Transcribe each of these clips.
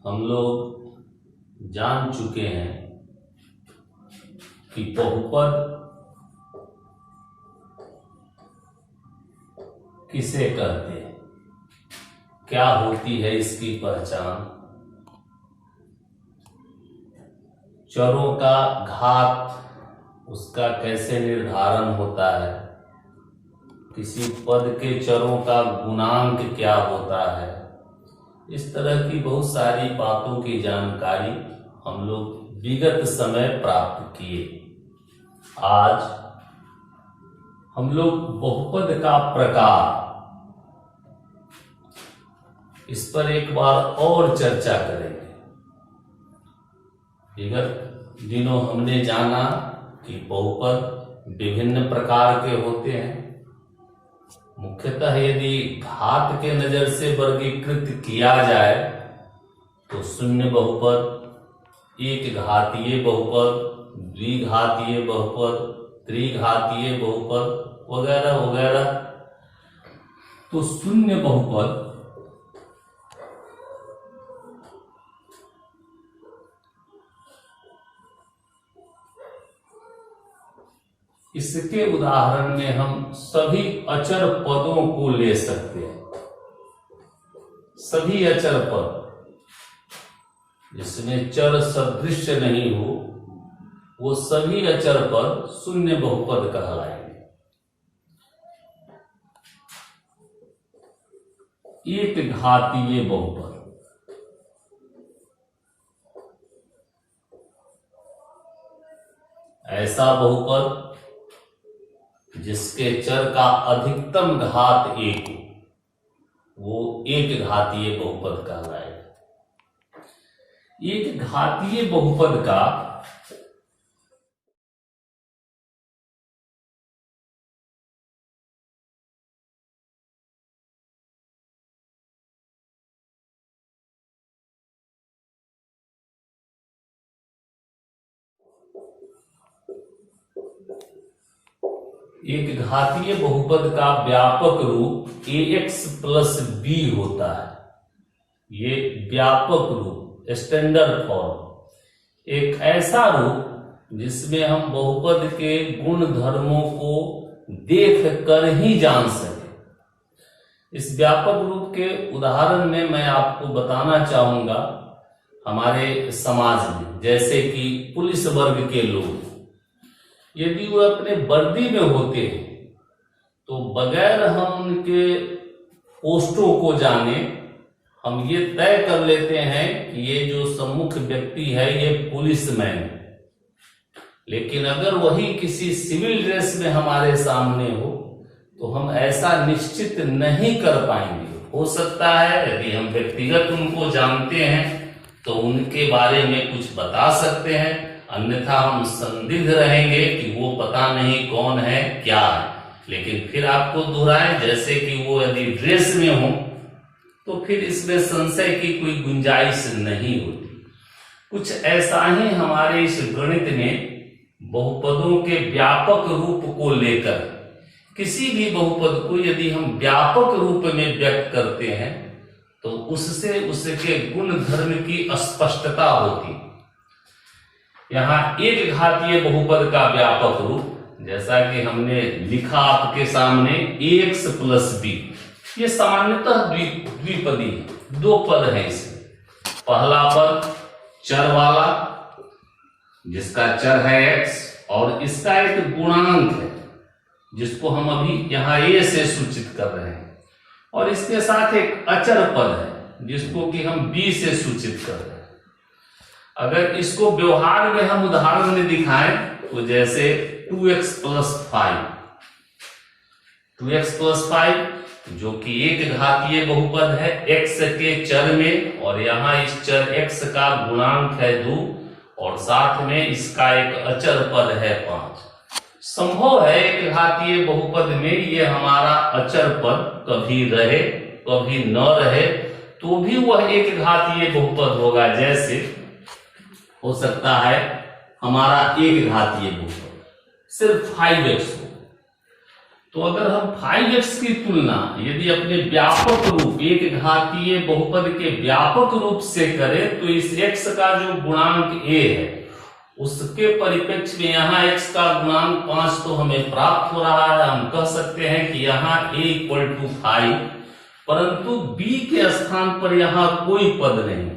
हम लोग जान चुके हैं कि बहुपद किसे कहते हैं, क्या होती है इसकी पहचान, चरों का घात उसका कैसे निर्धारण होता है, किसी पद के चरों का गुणांक क्या होता है। इस तरह की बहुत सारी बातों की जानकारी हम लोग विगत समय प्राप्त किए। आज हम लोग बहुपद का प्रकार, इस पर एक बार और चर्चा करेंगे। विगत दिनों हमने जाना कि बहुपद विभिन्न प्रकार के होते हैं। मुख्यतः यदि घात के नजर से वर्गीकृत किया जाए तो शून्य बहुपद, एक घातीय बहुपद, द्विघातीय बहुपद, त्रिघातीय बहुपद वगैरह वगैरह। तो शून्य बहुपद इसके उदाहरण में हम सभी अचर पदों को ले सकते हैं। सभी अचर पद जिसमें चर सदृश नहीं हो, वो सभी अचर पद शून्य बहुपद कहलाएंगे। एक घातीय बहुपद, ऐसा बहुपद जिसके चर का अधिकतम घात एक हो, वो एक घातीय बहुपद कहलाएगा। एक घातीय बहुपद का एक घातीय बहुपद का व्यापक रूप ax प्लस b होता है। ये व्यापक रूप, स्टैंडर्ड फॉर्म, एक ऐसा रूप जिसमें हम बहुपद के गुण धर्मों को देख कर ही जान सके। इस व्यापक रूप के उदाहरण में मैं आपको बताना चाहूंगा हमारे समाज में, जैसे कि पुलिस वर्ग के लोग, यदि वो अपने वर्दी में होते हैं तो बगैर हम उनके पोस्टों को जाने हम ये तय कर लेते हैं कि ये जो सम्मुख व्यक्ति है ये पुलिसमैन है। लेकिन अगर वही किसी सिविल ड्रेस में हमारे सामने हो तो हम ऐसा निश्चित नहीं कर पाएंगे। हो सकता है यदि हम व्यक्तिगत उनको जानते हैं तो उनके बारे में कुछ बता सकते हैं, अन्यथा हम संदिग्ध रहेंगे कि वो पता नहीं कौन है क्या है। लेकिन फिर आपको दोहराएं, जैसे कि वो यदि ड्रेस में हो तो फिर इसमें संशय की कोई गुंजाइश नहीं होती। कुछ ऐसा ही हमारे इस गणित में बहुपदों के व्यापक रूप को लेकर, किसी भी बहुपद को यदि हम व्यापक रूप में व्यक्त करते हैं तो उससे उसके गुण धर्म की स्पष्टता होती। यहाँ एक घातीय बहुपद का व्यापक रूप, जैसा कि हमने लिखा आपके सामने, ax प्लस b, ये सामान्यतः द्विपदी है, दो पद है इसमें। पहला पद चर वाला जिसका चर है x, और इसका एक गुणांक है जिसको हम अभी यहाँ a से सूचित कर रहे हैं, और इसके साथ एक अचर पद है जिसको कि हम b से सूचित कर रहे हैं। अगर इसको व्यवहार में हम उदाहरण में दिखाएं तो जैसे 2x प्लस 5, 2x प्लस 5 जो कि एक घातीय बहुपद है x के चर में, और यहाँ इस चर x का गुणांक है 2 और साथ में इसका एक अचर पद है 5। संभव है एक घातीय बहुपद में ये हमारा अचर पद कभी रहे कभी न रहे, तो भी वह एक घातीय बहुपद होगा। जैसे हो सकता है हमारा एक घातीय बहुपद सिर्फ 5x हो, तो अगर हम 5x की तुलना यदि अपने व्यापक रूप एक घातीय बहुपद के व्यापक रूप से करें तो इस x का जो गुणांक a है उसके परिप्रेक्ष्य में यहाँ x का गुणांक 5 तो हमें प्राप्त हो रहा है। हम कह सकते हैं कि यहाँ a = 5, परंतु b के स्थान पर यहाँ कोई पद नहीं।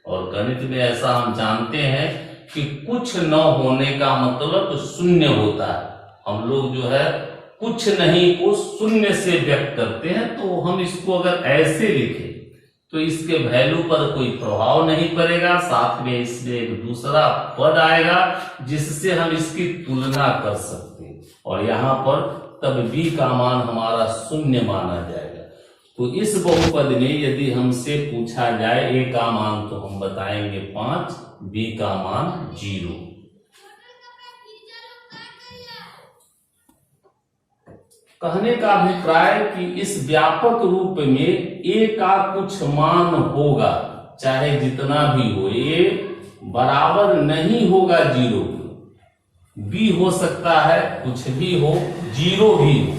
और गणित में ऐसा हम जानते हैं कि कुछ न होने का मतलब शून्य होता है। हम लोग जो है कुछ नहीं को शून्य से व्यक्त करते हैं, तो हम इसको अगर ऐसे लिखें तो इसके वैल्यू पर कोई प्रभाव नहीं पड़ेगा। साथ में इसमें एक दूसरा पद आएगा जिससे हम इसकी तुलना कर सकते हैं, और यहाँ पर तब b का मान हमारा शून्य माना जाएगा। तो इस बहुपद में यदि हमसे पूछा जाए a का मान तो हम बताएंगे 5, b का मान 0। कहने का अभिप्राय कि इस व्यापक रूप में a का कुछ मान होगा, चाहे जितना भी हो। a बराबर नहीं होगा 0 के, b हो सकता है कुछ भी हो, 0 भी हो,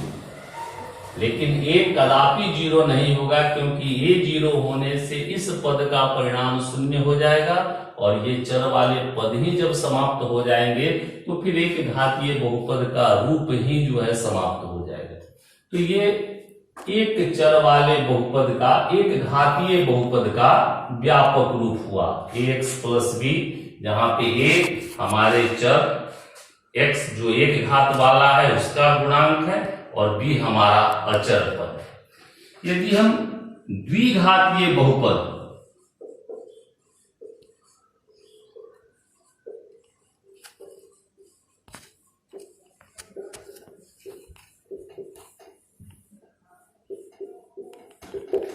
लेकिन a कदापि 0 नहीं होगा, क्योंकि a 0 होने से इस पद का परिणाम शून्य हो जाएगा, और ये चर वाले पद ही जब समाप्त हो जाएंगे तो फिर एक घातीय बहुपद का रूप ही जो है समाप्त हो जाएगा। तो ये एक चर वाले बहुपद का, एक घातीय बहुपद का व्यापक रूप हुआ ax + b, जहां पे a हमारे चर x जो एक घात वाला है उसका गुणांक है और b हमारा अचर पद है। यदि हम द्विघातीय बहुपद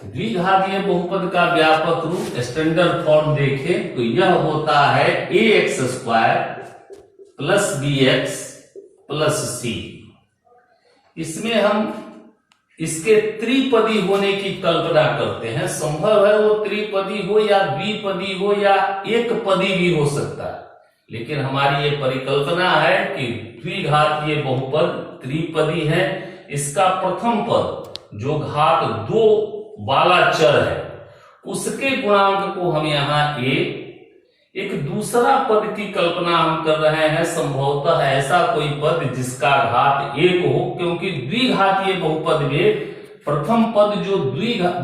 द्विघातीय बहुपद का व्यापक रूप स्टैंडर्ड फॉर्म देखें तो यह होता है ax² + bx + c। इसमें हम इसके त्रिपदी होने की कल्पना करते हैं। संभव है वो त्रिपदी हो या द्विपदी हो या एक पदी भी हो सकता है, लेकिन हमारी ये परिकल्पना है कि द्विघातीय बहुपद त्रिपदी है। इसका प्रथम पद जो घात 2 वाला चर है उसके गुणांक को हम यहाँ a, एक दूसरा पद की कल्पना हम कर रहे हैं, संभवतः ऐसा कोई पद जिसका घात 1 हो, क्योंकि द्विघातीय बहुपद में प्रथम पद जो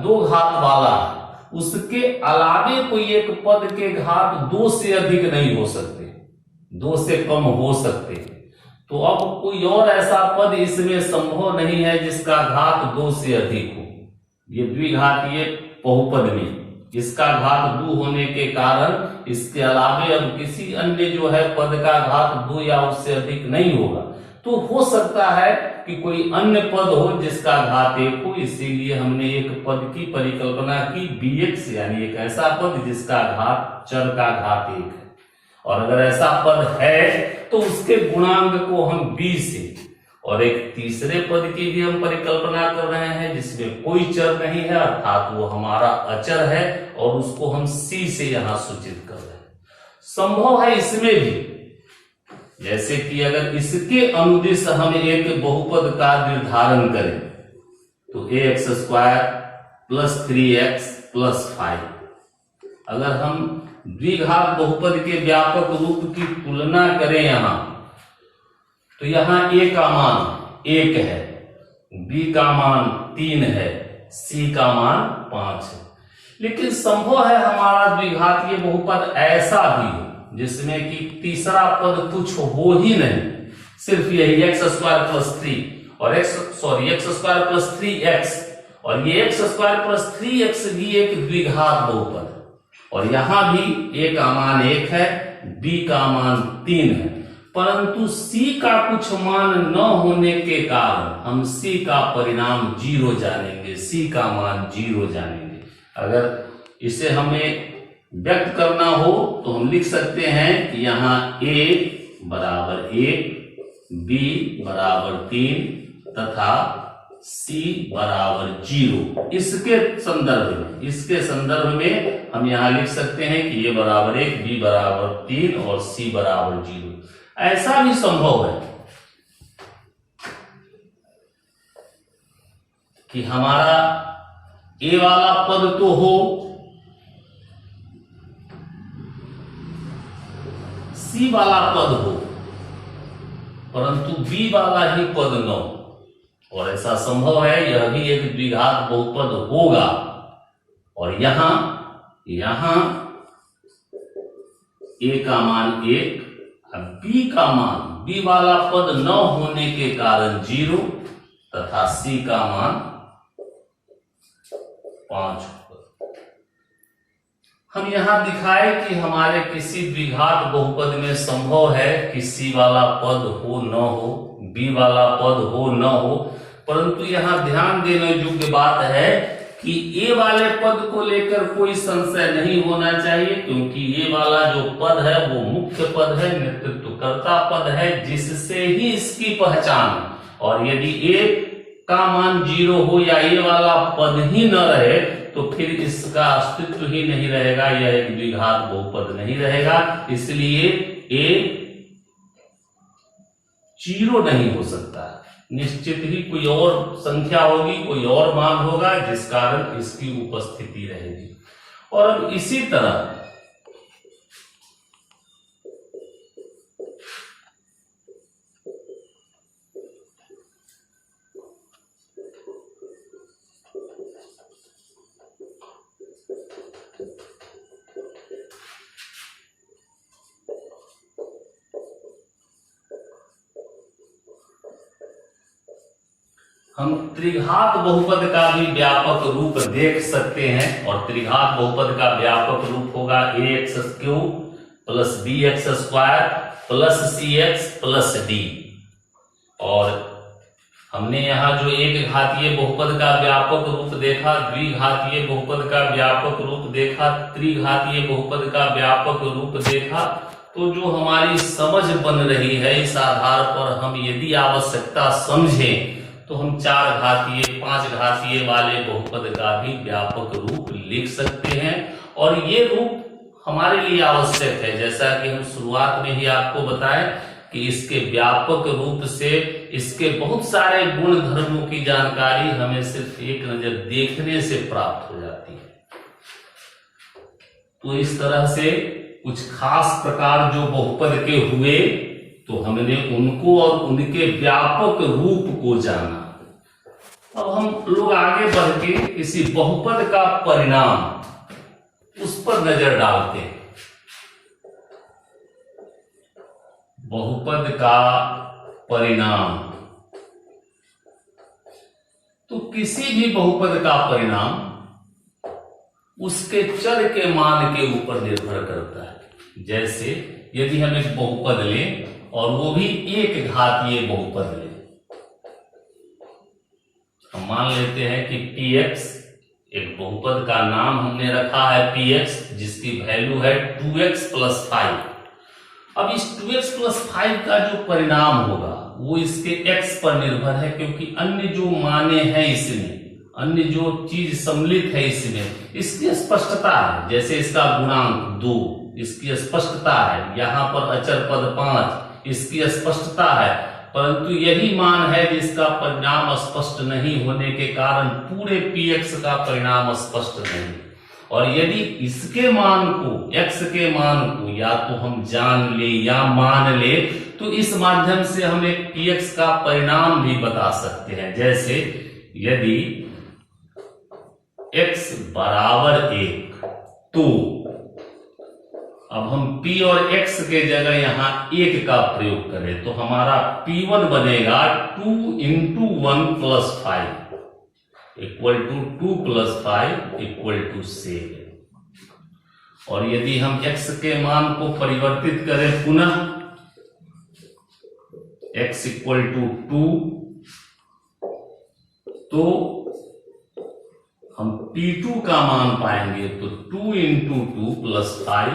2 घात वाला है उसके अलावे कोई एक पद के घात 2 से अधिक नहीं हो सकते, 2 से कम हो सकते। तो अब कोई और ऐसा पद इसमें संभव नहीं है जिसका घात 2 से अधिक हो। ये द्विघातीय बहुपद में इसका घात 2 होने के कारण इसके अलावे अब किसी अन्य जो है पद का घात 2 या उससे अधिक नहीं होगा। तो हो सकता है कि कोई अन्य पद हो जिसका घात 1 हो, इसीलिए हमने एक पद की परिकल्पना की bx, यानी एक ऐसा पद जिसका घात चर का घात 1 है। और अगर ऐसा पद है तो उसके गुणांक को हम b से, और एक तीसरे पद की भी हम परिकल्पना कर रहे हैं जिसमें कोई चर नहीं है, अर्थात वो हमारा अचर है, और उसको हम c से यहां सूचित कर रहे हैं। संभव है इसमें भी, जैसे कि अगर इसके अनुदिश हम एक बहुपद का निर्धारण करें तो ax² + 3x + 5। अगर हम द्विघात बहुपद के व्यापक रूप की तुलना करें यहां तो यहाँ a का मान 1 है, b का मान 3 है, c का मान 5 है। लेकिन संभव है हमारा द्विघातीय बहुपद ऐसा भी हो जिसमें कि तीसरा पद कुछ हो ही नहीं, सिर्फ यही x² + 3 और x² + 3x, और ये x² + 3x भी एक द्विघात बहुपद है। और यहां भी a का मान 1 है, b का मान 3 है, परंतु c का कुछ मान न होने के कारण हम c का परिणाम 0 जानेंगे, c का मान 0 जानेंगे। अगर इसे हमें व्यक्त करना हो तो हम लिख सकते हैं कि यहाँ a = 1, b = 3 तथा c = 0। इसके संदर्भ में हम यहाँ लिख सकते हैं कि a = 1, b = 3 और c = 0। ऐसा भी संभव है कि हमारा ए वाला पद तो हो, सी वाला पद हो, परंतु बी वाला ही पद न हो। और ऐसा संभव है, यह भी एक द्विघात बहुपद होगा। और यहां ए का मान 1, बी का मान, बी वाला पद न होने के कारण 0 तथा सी का मान 5। हम यहां दिखाए कि हमारे किसी द्विघात बहुपद में संभव है कि सी वाला पद हो न हो, बी वाला पद हो न हो, परंतु यहां ध्यान देने योग्य बात है कि ए वाले पद को लेकर कोई संशय नहीं होना चाहिए, क्योंकि ये वाला जो पद है वो मुख्य पद है, नेतृत्वकर्ता पद है, जिससे ही इसकी पहचान। और यदि ए का मान 0 हो या ए वाला पद ही न रहे तो फिर इसका अस्तित्व ही नहीं रहेगा, यह एक द्विघात बहुपद नहीं रहेगा। इसलिए ए 0 नहीं हो सकता, निश्चित ही कोई और संख्या होगी, कोई और मान होगा जिस कारण इसकी उपस्थिति रहेगी। और अब इसी तरह हम त्रिघात बहुपद का भी व्यापक रूप देख सकते हैं। और त्रिघात बहुपद का व्यापक रूप होगा ax³ plus bx² plus cx plus d। और हमने यहाँ जो एक घातीय बहुपद का व्यापक रूप देखा, द्विघातीय बहुपद का व्यापक रूप देखा, त्रिघातीय बहुपद का व्यापक रूप देखा, तो जो हमारी समझ बन रही है, इस आधार पर हम यदि आवश्यकता समझें तो हम 4 घातीय 5 घातीय वाले बहुपद का भी व्यापक रूप लिख सकते हैं। और ये रूप हमारे लिए आवश्यक है, जैसा कि हम शुरुआत में ही आपको बताएं कि इसके व्यापक रूप से इसके बहुत सारे गुण धर्मों की जानकारी हमें सिर्फ एक नजर देखने से प्राप्त हो जाती है। तो इस तरह से कुछ खास प्रकार जो बहुपद के हुए, तो हमने उनको और उनके व्यापक रूप को जाना। अब हम लोग आगे बढ़ के किसी बहुपद का परिणाम उस पर नजर डालते हैं। बहुपद का परिणाम, तो किसी भी बहुपद का परिणाम उसके चर के मान के ऊपर निर्भर करता है। जैसे यदि हम एक बहुपद लें और वो भी एक घातीय बहुपद लें, हम मान लेते हैं कि px, एक बहुपद का नाम हमने रखा है px, जिसकी वैल्यू है 2x + 5। अब इस 2x + 5 का जो परिणाम होगा वो इसके x पर निर्भर है, क्योंकि अन्य जो माने हैं इसमें, अन्य जो चीज सम्मिलित है इसमें, इसकी स्पष्टता है। जैसे इसका गुणांक 2, इसकी स्पष्टता है। यहाँ पर अचर पद 5, इसकी स्पष्टता है। परंतु यही मान है जिसका परिणाम स्पष्ट नहीं होने के कारण पूरे px का परिणाम स्पष्ट नहीं। और यदि इसके मान को, x के मान को या तो हम जान ले या मान ले, तो इस माध्यम से हम एक px का परिणाम भी बता सकते हैं। जैसे यदि x = 1, तो अब हम p और x के जगह यहां 1 का प्रयोग करें तो हमारा p1 बनेगा 2 × 1 + 5 = 2 + 5 = 7। और यदि हम x के मान को परिवर्तित करें पुनः, x = 2, तो हम p2 का मान पाएंगे तो 2 × 2 + 5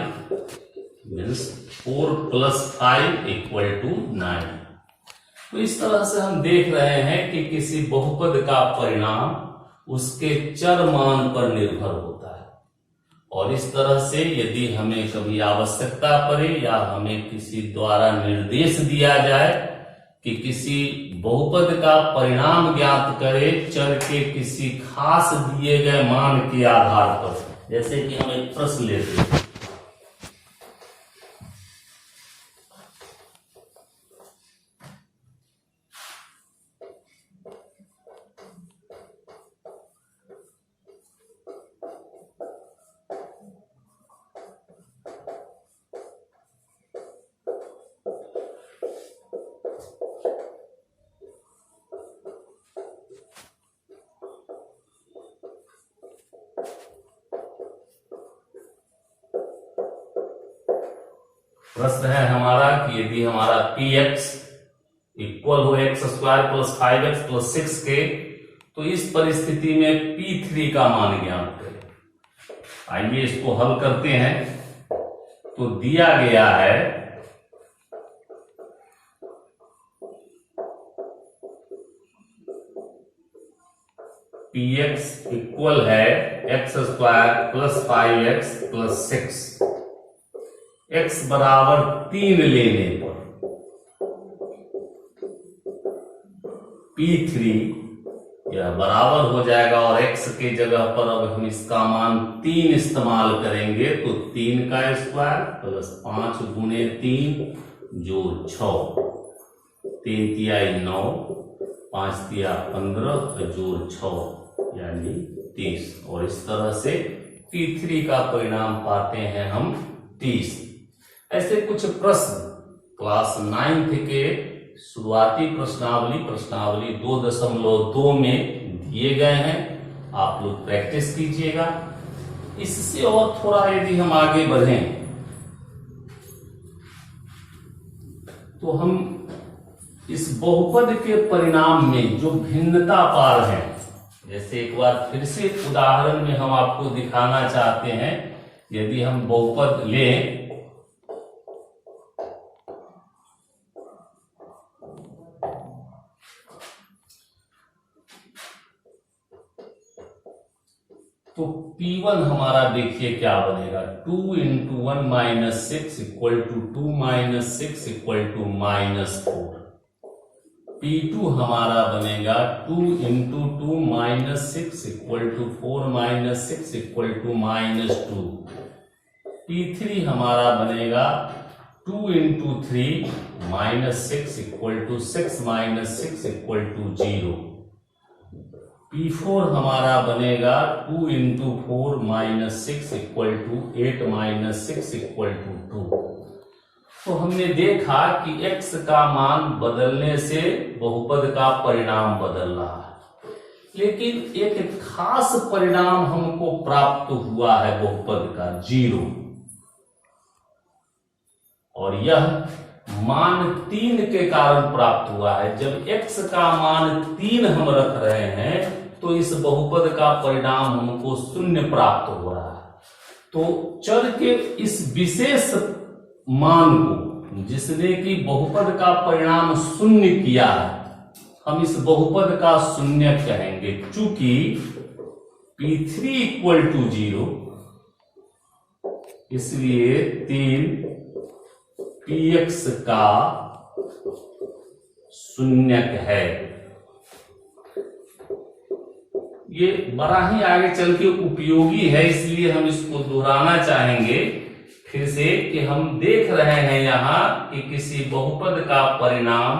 मीन्स 4 + 5 = 9। तो इस तरह से हम देख रहे हैं कि किसी बहुपद का परिणाम उसके चर मान पर निर्भर होता है। और इस तरह से यदि हमें कभी आवश्यकता पड़े या हमें किसी द्वारा निर्देश दिया जाए कि किसी बहुपद का परिणाम ज्ञात करें चर के किसी खास दिए गए मान के आधार पर। जैसे कि हम एक प्रश्न लेते हैं, प्रश्न है हमारा कि यदि हमारा px इक्वल हो x² प्लस 5x प्लस 6 के, तो इस परिस्थिति में p3 का मान ज्ञात करें। आइए इसको हल करते हैं। तो दिया गया है px इक्वल है x² plus 5x plus 6, x बराबर 3 लेने पर P3 यह बराबर हो जाएगा, और x के जगह पर अब हम इसका मान 3 इस्तेमाल करेंगे, तो 3 का स्क्वायर प्लस 5 गुने 3 जो 6, 3 तिया 9, 5 तिया 15 जोड़ 6 यानी 30, और इस तरह से P3 का परिणाम पाते हैं हम 30। ऐसे कुछ प्रश्न क्लास 9th के शुरुआती प्रश्नावली 2.2 में दिए गए हैं। आप लोग प्रैक्टिस कीजिएगा। इससे और थोड़ा यदि हम आगे बढ़ें तो हम इस बहुपद के परिणाम में जो भिन्नता पा रहे हैं, जैसे एक बार फिर से उदाहरण में हम आपको दिखाना चाहते हैं। यदि हम बहुपद लें तो P1 हमारा देखिए क्या बनेगा, 2 into 1 minus 6 equal to 2 minus 6 equal to minus 4। P2 हमारा बनेगा 2 into 2 minus 6 equal to 4 minus 6 equal to minus 2। P3 हमारा बनेगा 2 into 3 minus 6 equal to 6 minus 6 equal to 0। P4 हमारा बनेगा 2 into 4 minus 6 equal to 8 minus 6 equal to 2। तो हमने देखा कि x का मान बदलने से बहुपद का परिणाम बदल रहा है, लेकिन एक खास परिणाम हमको प्राप्त हुआ है बहुपद का 0, और यह मान 3 के कारण प्राप्त हुआ है। जब x का मान 3 हम रख रहे हैं तो इस बहुपद का परिणाम हमको 0 प्राप्त हो रहा है। तो चर के इस विशेष मान को, जिसने कि बहुपद का परिणाम 0 किया है, हम इस बहुपद का 0 कहेंगे। चूंकि P3 इक्वल टू 0, इसलिए 3 Px का 0 है। ये बड़ा ही आगे चल के उपयोगी है, इसलिए हम इसको दोहराना चाहेंगे फिर से कि हम देख रहे हैं यहाँ कि किसी बहुपद का परिणाम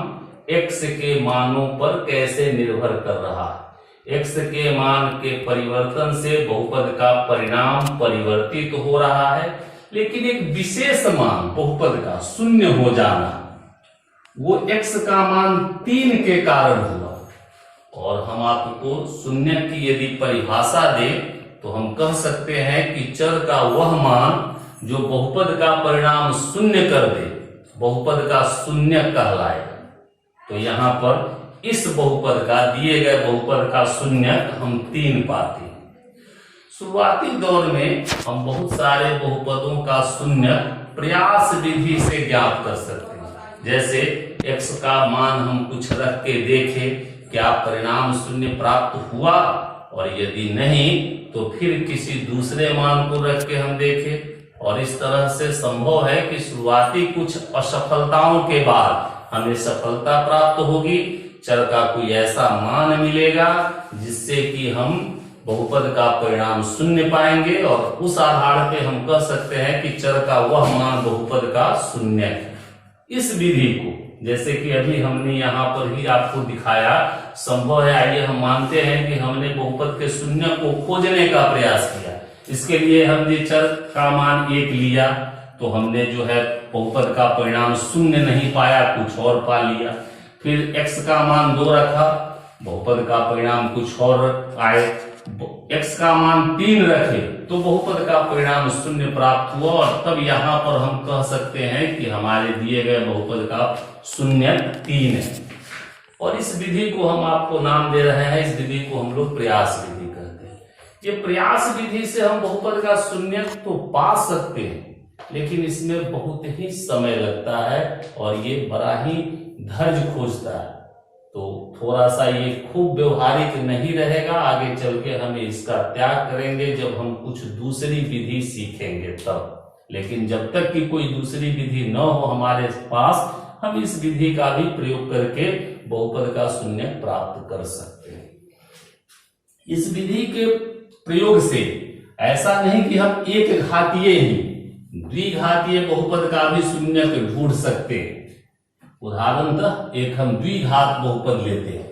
x के मानों पर कैसे निर्भर कर रहा है। x के मान के परिवर्तन से बहुपद का परिणाम परिवर्तित हो रहा है, लेकिन एक विशेष मान बहुपद का 0 हो जाना, वो x का मान 3 के कारण हुआ। और हम आपको 0 की यदि परिभाषा दें तो हम कह सकते हैं कि चर का वह मान जो बहुपद का परिणाम 0 कर दे, बहुपद का 0 कहलाएगा। तो यहाँ पर इस बहुपद का, दिए गए बहुपद का 0 हम 3 पाते हैं। शुरुआती दौर में हम बहुत सारे बहुपदों का 0 प्रयास विधि से ज्ञात कर सकते हैं। जैसे x का मान हम कुछ रख के देखें क्या परिणाम 0 प्राप्त हुआ, और यदि नहीं तो फिर किसी दूसरे मान को रख के हम देखें। और इस तरह से संभव है कि शुरुआती कुछ असफलताओं के बाद हमें सफलता प्राप्त होगी, चर का कोई ऐसा मान मिलेगा जिससे कि हम बहुपद का परिणाम शून्य पाएंगे, और उस आधार पे हम कह सकते हैं कि चर का वह मान बहुपद का शून्य है। इस विधि को जैसे कि अभी हमने यहाँ पर ही आपको दिखाया, संभव है, आइए हम मानते हैं कि हमने बहुपद के शून्य को खोजने का प्रयास किया। इसके लिए हमने चर का मान 1 लिया, तो हमने जो है बहुपद का परिणाम शून्य नहीं पाया, कुछ और पा लिया। फिर x का मान 2 रखा, बहुपद का परिणाम कुछ और आए। x का मान 3 रखे तो बहुपद का परिणाम शून्य प्राप्त हुआ, और तब यहाँ पर हम कह सकते हैं कि हमारे दिए गए बहुपद का शून्य 3 है। और इस विधि को हम आपको नाम दे रहे हैं, इस विधि को हम लोग प्रयास विधि कहते हैं। ये प्रयास विधि से हम बहुपद का शून्य तो पा सकते हैं, लेकिन इसमें बहुत ही समय लगता है और ये बड़ा ही धैर्य खोजता है, तो थोड़ा सा ये खूब व्यवहारिक नहीं रहेगा। आगे चल के हम इसका त्याग करेंगे जब हम कुछ दूसरी विधि सीखेंगे तब। लेकिन जब तक कि कोई दूसरी विधि न हो हमारे पास, हम इस विधि का भी प्रयोग करके बहुपद का शून्य प्राप्त कर सकते हैं। इस विधि के प्रयोग से ऐसा नहीं कि हम एक घातीय ही, द्विघातीय बहुपद का भी शून्य ढूंढ सकते हैं। उदाहरणतः एक हम द्विघात बहुपद लेते हैं,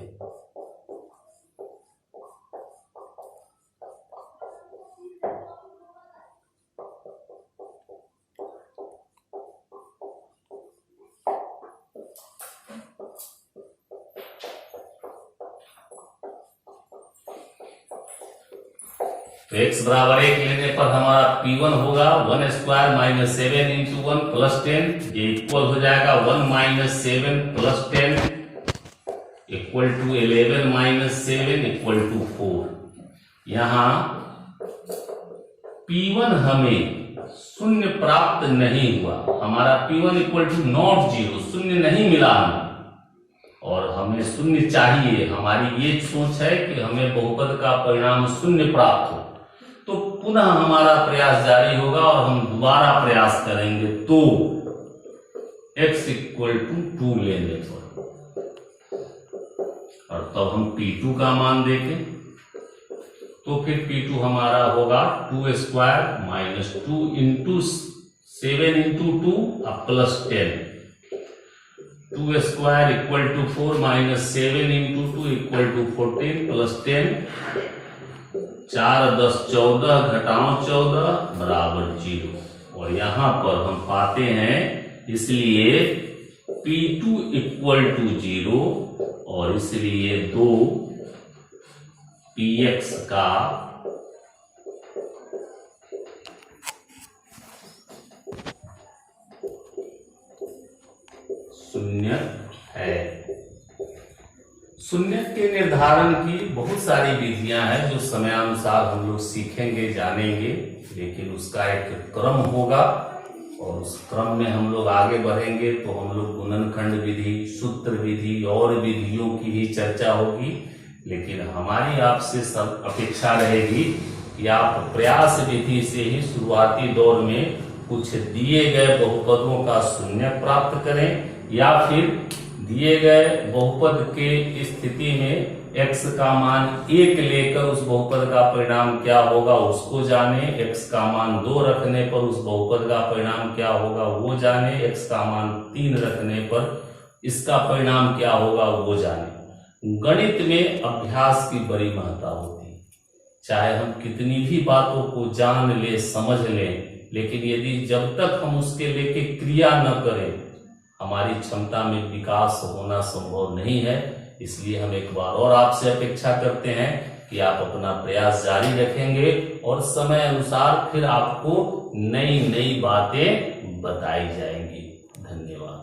तो x बराबर 1 लेने पर हमारा P1 होगा 1 स्क्वायर माइनस 7 इंटू 1 प्लस 10, ये इक्वल हो जाएगा 1 minus 7 plus 10 equal to 11 minus 7 equal to 4। यहाँ P1 हमें शून्य प्राप्त नहीं हुआ, हमारा P1 इक्वल टू नॉट 0, शून्य नहीं मिला हमें, और हमें शून्य चाहिए। हमारी ये सोच है कि हमें बहुपद का परिणाम शून्य प्राप्त हो, तो पुनः हमारा प्रयास जारी होगा और हम दोबारा प्रयास करेंगे। तो x इक्वल टू 2 लेने पर, और तब हम P2 का मान देखें, तो फिर P2 हमारा होगा 2 square minus 2 into 7 into 2 plus 10, 2 square equal to 4 minus 7 into 2 equal to 14 plus 10, 4 10 14 घटाओ 14 बराबर 0। और यहां पर हम पाते हैं, इसलिए P2 इक्वल टू 0, और इसलिए 2 px का शून्य है। शून्य के निर्धारण की बहुत सारी विधियां हैं जो समयानुसार हम लोग सीखेंगे, जानेंगे, लेकिन उसका एक क्रम होगा, और उस क्रम में हम लोग आगे बढ़ेंगे तो हम लोग गुणनखंड विधि, सूत्र विधि और विधियों की ही चर्चा होगी। लेकिन हमारी आपसे सब अपेक्षा रहेगी कि आप प्रयास विधि से ही शुरुआती दौर में कुछ दिए गए बहुपदों का शून्य प्राप्त करें, या फिर दिए गए बहुपद के स्थिति में x का मान 1 लेकर उस बहुपद का परिणाम क्या होगा उसको जाने, x का मान 2 रखने पर उस बहुपद का परिणाम क्या होगा वो जाने, x का मान 3 रखने पर इसका परिणाम क्या होगा वो जाने। गणित में अभ्यास की बड़ी महत्ता होती है, चाहे हम कितनी भी बातों को जान ले, समझ लें, लेकिन यदि जब तक हम उसके लेके क्रिया न करें, हमारी क्षमता में विकास होना संभव नहीं है। इसलिए हम एक बार और आपसे अपेक्षा करते हैं कि आप अपना प्रयास जारी रखेंगे, और समय अनुसार फिर आपको नई नई बातें बताई जाएंगी। धन्यवाद।